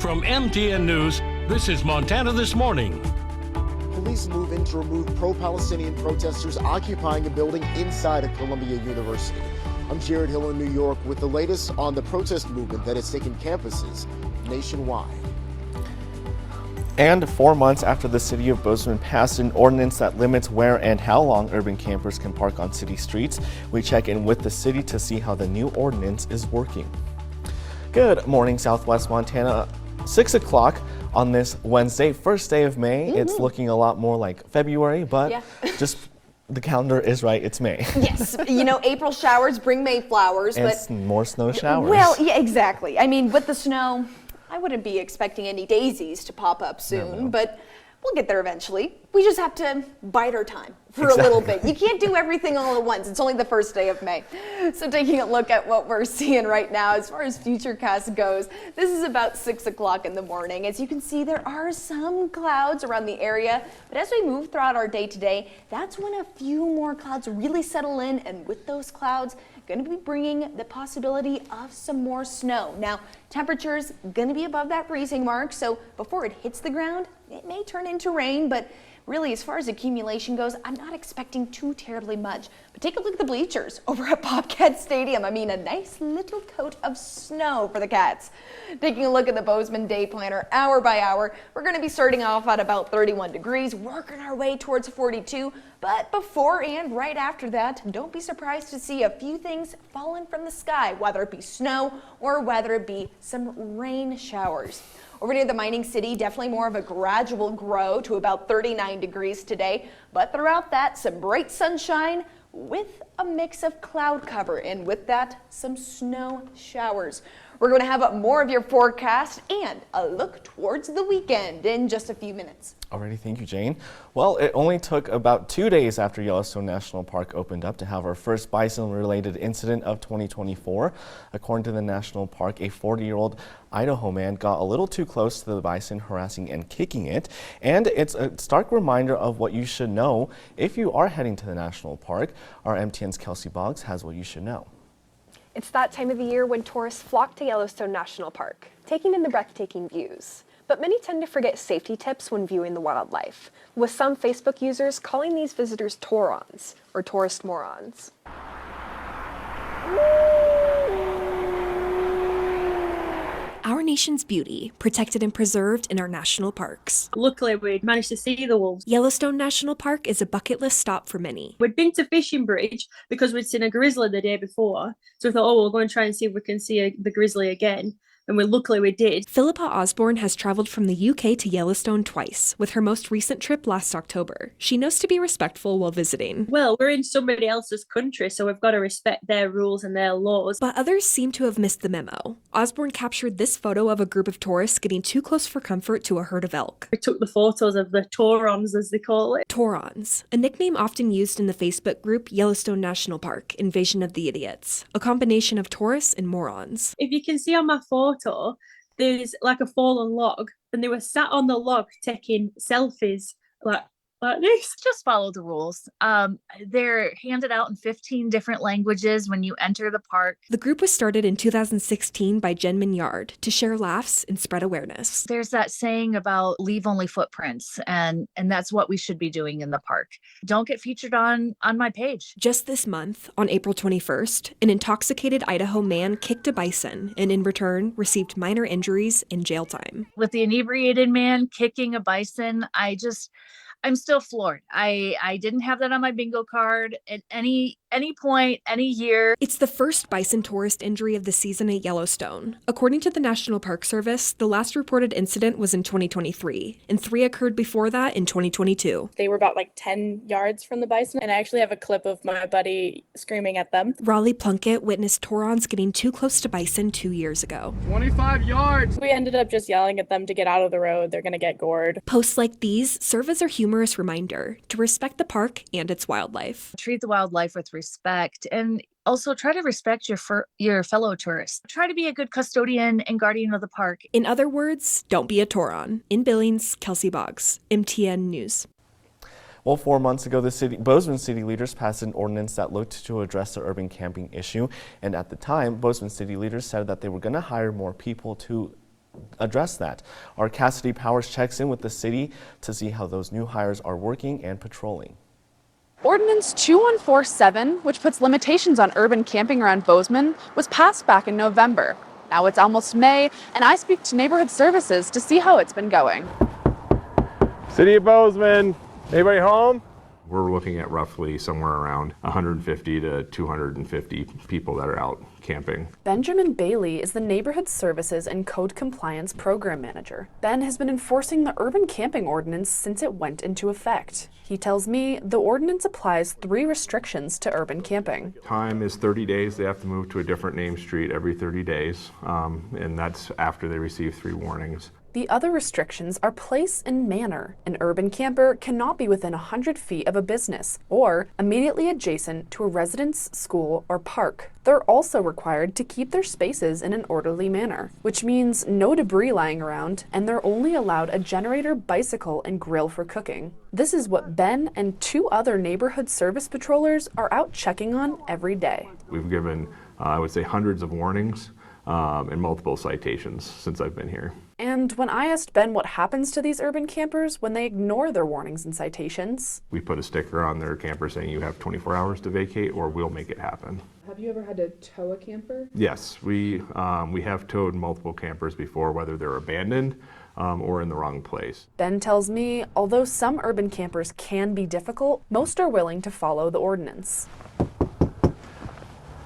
From MTN News, this is Montana This Morning. Police move in to remove pro-Palestinian protesters occupying a building inside of Columbia University. I'm Jared Hill in New York with the latest on the protest movement that has taken campuses nationwide. And 4 months after the city of Bozeman passed an ordinance that limits where and how long urban campers can park on city streets, we check in with the city to see how the new ordinance is working. Good morning, Southwest Montana. 6 o'clock on this Wednesday, first day of May. It's looking a lot more like February, but just the calendar is right, it's May. Yes, you know, April showers bring May flowers. And but more snow showers. Well, yeah, exactly. I mean, with the snow, I wouldn't be expecting any daisies to pop up soon, but we'll get there eventually. We just have to bide our time for a little bit. You can't do everything all at once. It's only the first day of May. So taking a look at what we're seeing right now as far as Futurecast goes, this is about 6 o'clock in the morning. As you can see, there are some clouds around the area, but as we move throughout our day today, that's when a few more clouds really settle in, and with those clouds, going to be bringing the possibility of some more snow. Now, temperatures going to be above that freezing mark, so before it hits the ground, it may turn into rain, but really, as far as accumulation goes, I'm not expecting too terribly much. But take a look at the bleachers over at Bobcat Stadium. I mean, a nice little coat of snow for the Cats. Taking a look at the Bozeman Day Planner hour by hour, we're going to be starting off at about 31 degrees, working our way towards 42. But before and right after that, don't be surprised to see a few things falling from the sky, whether it be snow or whether it be some rain showers. Over near the mining city, definitely more of a gradual grow to about 39 degrees today. But throughout that, some bright sunshine with a mix of cloud cover, and with that, some snow showers. We're going to have more of your forecast and a look towards the weekend in just a few minutes. Alrighty, thank you, Jane. Well, it only took about 2 days after Yellowstone National Park opened up to have our first bison-related incident of 2024. According to the national park, a 40-year-old Idaho man got a little too close to the bison, harassing and kicking it. And it's a stark reminder of what you should know if you are heading to the national park. Our MTN's Kelsey Boggs has what you should know. It's that time of the year when tourists flock to Yellowstone National Park, taking in the breathtaking views. But many tend to forget safety tips when viewing the wildlife, with some Facebook users calling these visitors Taurons, or tourist morons. Our nation's beauty, protected and preserved in our national parks. Luckily, we'd managed to see the wolves. Yellowstone National Park is a bucket list stop for many. We'd been to Fishing Bridge because we'd seen a grizzly the day before. So we thought, oh, we'll go and try and see if we can see the grizzly again. And luckily we did. Philippa Osborne has traveled from the UK to Yellowstone twice, with her most recent trip last October. She knows to be respectful while visiting. Well, we're in somebody else's country, so we've got to respect their rules and their laws. But others seem to have missed the memo. Osborne captured this photo of a group of tourists getting too close for comfort to a herd of elk. We took the photos of the Taurons, as they call it. Taurons, a nickname often used in the Facebook group Yellowstone National Park, Invasion of the Idiots, a combination of tourists and morons. If you can see on my photo, there's like a fallen log, and they were sat on the log taking selfies like this. Just follow the rules. They're handed out in 15 different languages when you enter the park. The group was started in 2016 by Jen Minyard to share laughs and spread awareness. There's that saying about leave only footprints, and that's what we should be doing in the park. Don't get featured on my page. Just this month, on April 21st, an intoxicated Idaho man kicked a bison and in return received minor injuries and jail time. With the inebriated man kicking a bison, I'm still floored. I didn't have that on my bingo card at any point, any year. It's the first bison tourist injury of the season at Yellowstone. According to the National Park Service, the last reported incident was in 2023, and 3 occurred before that in 2022. They were about 10 yards from the bison, and I actually have a clip of my buddy screaming at them. Raleigh Plunkett witnessed Taurons getting too close to bison 2 years ago. 25 yards! We ended up just yelling at them to get out of the road. They're going to get gored. Posts like these serve as a humorous reminder to respect the park and its wildlife. Treat the wildlife with respect, and also try to respect your fellow tourists. Try to be a good custodian and guardian of the park. In other words, don't be a Tauron. In Billings, Kelsey Boggs, MTN News. Well, 4 months ago, Bozeman city leaders passed an ordinance that looked to address the urban camping issue. And at the time, Bozeman city leaders said that they were going to hire more people to address that. Our Cassidy Powers checks in with the city to see how those new hires are working and patrolling. Ordinance 2147, which puts limitations on urban camping around Bozeman, was passed back in November. Now it's almost May, and I speak to neighborhood services to see how it's been going. City of Bozeman, anybody home? We're looking at roughly somewhere around 150 to 250 people that are out camping. Benjamin Bailey is the Neighborhood Services and Code Compliance Program Manager. Ben has been enforcing the urban camping ordinance since it went into effect. He tells me the ordinance applies 3 restrictions to urban camping. Time is 30 days. They have to move to a different name street every 30 days, and that's after they receive 3 warnings. The other restrictions are place and manner. An urban camper cannot be within 100 feet of a business or immediately adjacent to a residence, school, or park. They're also required to keep their spaces in an orderly manner, which means no debris lying around, and they're only allowed a generator, bicycle, and grill for cooking. This is what Ben and 2 other neighborhood service patrollers are out checking on every day. We've given, I would say, hundreds of warnings and multiple citations since I've been here. And when I asked Ben what happens to these urban campers when they ignore their warnings and citations, we put a sticker on their camper saying you have 24 hours to vacate or we'll make it happen. Have you ever had to tow a camper? Yes, we have towed multiple campers before, whether they're abandoned or in the wrong place. Ben tells me, although some urban campers can be difficult, most are willing to follow the ordinance.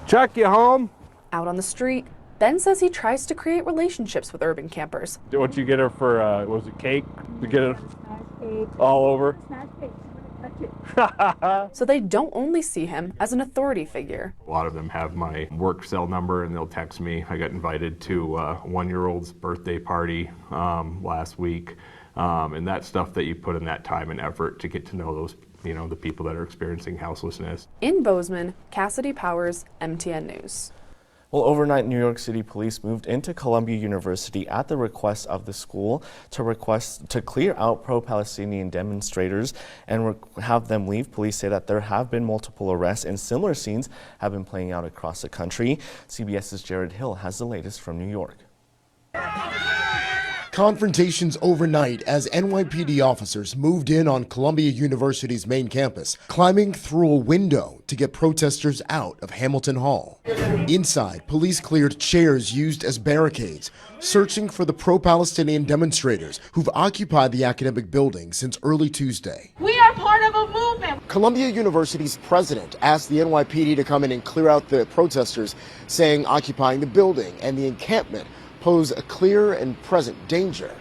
Chuck, you home? Out on the street, Ben says he tries to create relationships with urban campers. What'd you get her for, was it cake? To get it all over? So they don't only see him as an authority figure. A lot of them have my work cell number and they'll text me. I got invited to a 1-year-old's birthday party last week. And that stuff that you put in that time and effort to get to know those, the people that are experiencing houselessness. In Bozeman, Cassidy Powers, MTN News. Well, overnight, New York City police moved into Columbia University at the request of the school to clear out pro-Palestinian demonstrators and have them leave. Police say that there have been multiple arrests and similar scenes have been playing out across the country. CBS's Jared Hill has the latest from New York. Confrontations overnight as NYPD officers moved in on Columbia University's main campus, climbing through a window to get protesters out of Hamilton Hall. Inside, police cleared chairs used as barricades, searching for the pro-Palestinian demonstrators who've occupied the academic building since early Tuesday. We are part of a movement. Columbia University's president asked the NYPD to come in and clear out the protesters, saying occupying the building and the encampment pose a clear and present danger.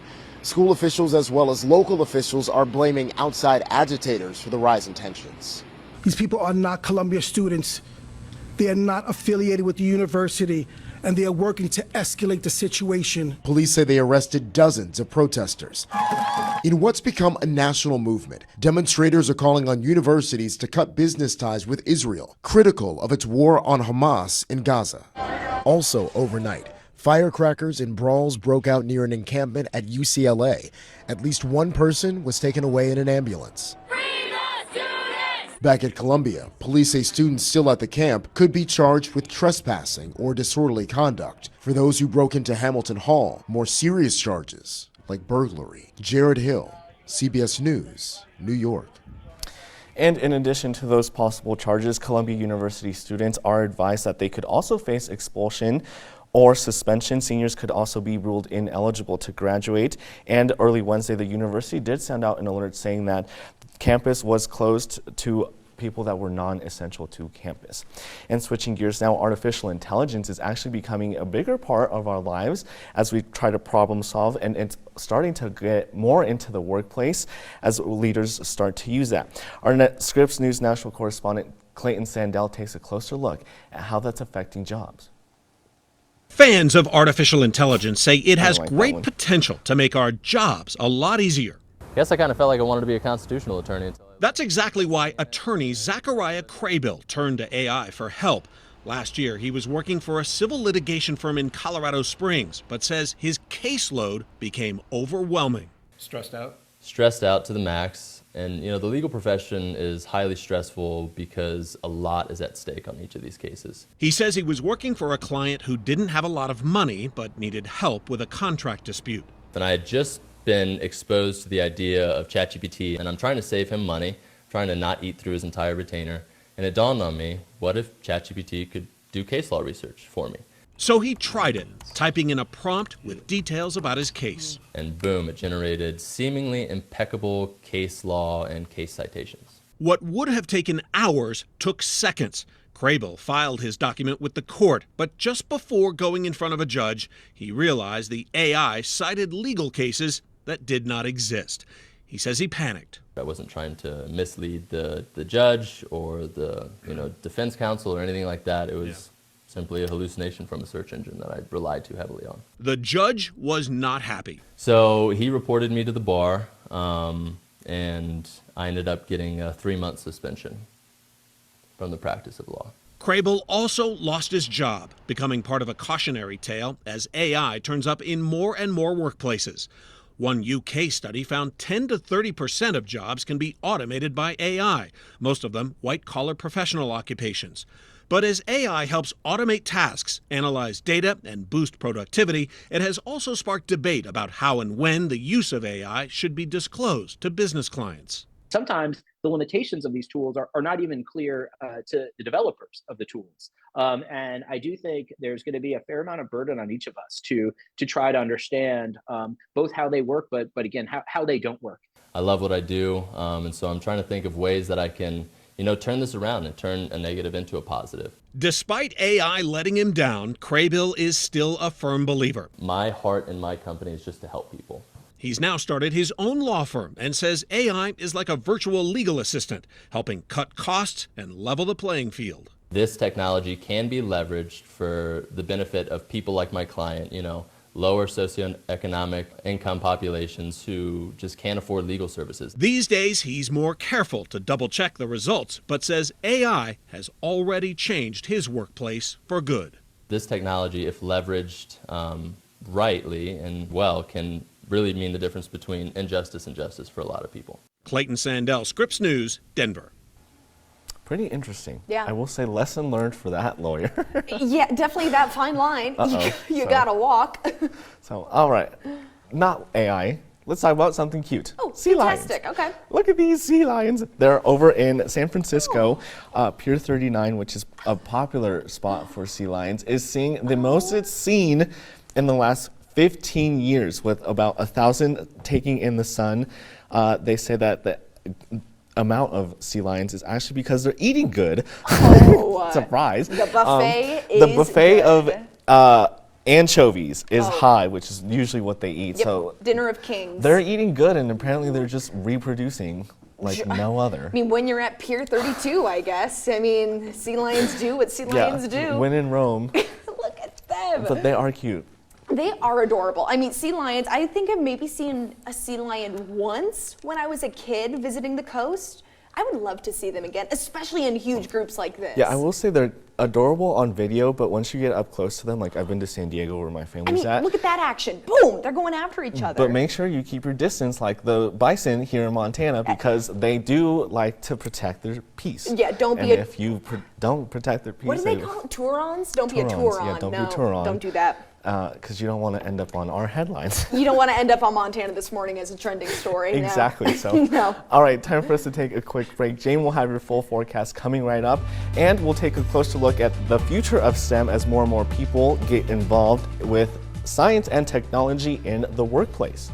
School officials as well as local officials are blaming outside agitators for the rise in tensions. These people are not Columbia students. They are not affiliated with the university, and they are working to escalate the situation. Police say they arrested dozens of protesters. In what's become a national movement, demonstrators are calling on universities to cut business ties with Israel, critical of its war on Hamas in Gaza. Also overnight, firecrackers and brawls broke out near an encampment at UCLA. At least one person was taken away in an ambulance. Back at Columbia, police say students still at the camp could be charged with trespassing or disorderly conduct. For those who broke into Hamilton Hall, more serious charges like burglary. Jared Hill, CBS News, New York. And in addition to those possible charges, Columbia University students are advised that they could also face expulsion or suspension. Seniors could also be ruled ineligible to graduate. And early Wednesday, the university did send out an alert saying that campus was closed to people that were non-essential to campus. And switching gears now, artificial intelligence is actually becoming a bigger part of our lives as we try to problem solve, and it's starting to get more into the workplace as leaders start to use that. Our Scripps News national correspondent Clayton Sandell takes a closer look at how that's affecting jobs. Fans of artificial intelligence say it has great potential to make our jobs a lot easier. I guess I kind of felt like I wanted to be a constitutional attorney. That's exactly why attorney Zachariah Craybill turned to AI for help. Last year, he was working for a civil litigation firm in Colorado Springs, but says his caseload became overwhelming. Stressed out. stressed out to the max. And the legal profession is highly stressful because a lot is at stake on each of these cases. He says he was working for a client who didn't have a lot of money but needed help with a contract dispute. And I had just been exposed to the idea of ChatGPT, and I'm trying to save him money, trying to not eat through his entire retainer. And it dawned on me, what if ChatGPT could do case law research for me? So he tried it, typing in a prompt with details about his case. And boom, it generated seemingly impeccable case law and case citations. What would have taken hours took seconds. Crable filed his document with the court, but just before going in front of a judge, he realized the AI cited legal cases that did not exist. He says he panicked. I wasn't trying to mislead the judge or the defense counsel or anything like that. It was simply a hallucination from a search engine that I relied too heavily on. The judge was not happy. So he reported me to the bar, and I ended up getting a 3-month suspension from the practice of law. Crable also lost his job, becoming part of a cautionary tale as AI turns up in more and more workplaces. One UK study found 10 to 30% of jobs can be automated by AI, most of them white-collar professional occupations. But as AI helps automate tasks, analyze data, and boost productivity, it has also sparked debate about how and when the use of AI should be disclosed to business clients. Sometimes the limitations of these tools are not even clear to the developers of the tools. And I do think there's going to be a fair amount of burden on each of us to try to understand both how they work, but again, how they don't work. I love what I do, and so I'm trying to think of ways that I can turn this around and turn a negative into a positive. Despite AI letting him down, Crable is still a firm believer. My heart in my company is just to help people. He's now started his own law firm and says AI is like a virtual legal assistant, helping cut costs and level the playing field. This technology can be leveraged for the benefit of people like my client, lower socioeconomic income populations who just can't afford legal services. These days, he's more careful to double-check the results, but says AI has already changed his workplace for good. This technology, if leveraged rightly and well, can really mean the difference between injustice and justice for a lot of people. Clayton Sandell, Scripps News, Denver. Pretty interesting. Yeah. I will say lesson learned for that lawyer. Yeah, definitely that fine line. Uh-oh. You gotta walk. So, all right. Not AI. Let's talk about something cute. Oh, sea fantastic. lions. Okay. Look at these sea lions. They're over in San Francisco. Pier 39, which is a popular spot for sea lions, is seeing the most it's seen in the last 15 years, with about 1,000 taking in the sun. They say that the amount of sea lions is actually because they're eating good. Oh, Surprise. The buffet is the buffet good. of anchovies is high, which is usually what they eat. Yep. So Dinner of Kings. they're eating good, and apparently they're just reproducing like no other. I mean, when you're at Pier 32, I guess. I mean, sea lions do what sea lions do. When in Rome. Look at them. But they are cute. They are adorable. I mean, sea lions, I think I've maybe seen a sea lion once when I was a kid visiting the coast. I would love to see them again, especially in huge groups like this. Yeah, I will say they're adorable on video, but once you get up close to them, like I've been to San Diego where my family's at. Look at that action. Boom, they're going after each other. But make sure you keep your distance like the bison here in Montana, because they do like to protect their peace. Yeah, don't be and if you don't protect their peace. What do they call it? Turons? Don't be a Turon. Yeah, don't no, be a Turon. don't do that. Because you don't want to end up on our headlines. You don't want to end up on Montana This Morning as a trending story. Exactly. No. So, No. All right, time for us to take a quick break. Jane will have your full forecast coming right up, and we'll take a closer look at the future of STEM as more and more people get involved with science and technology in the workplace.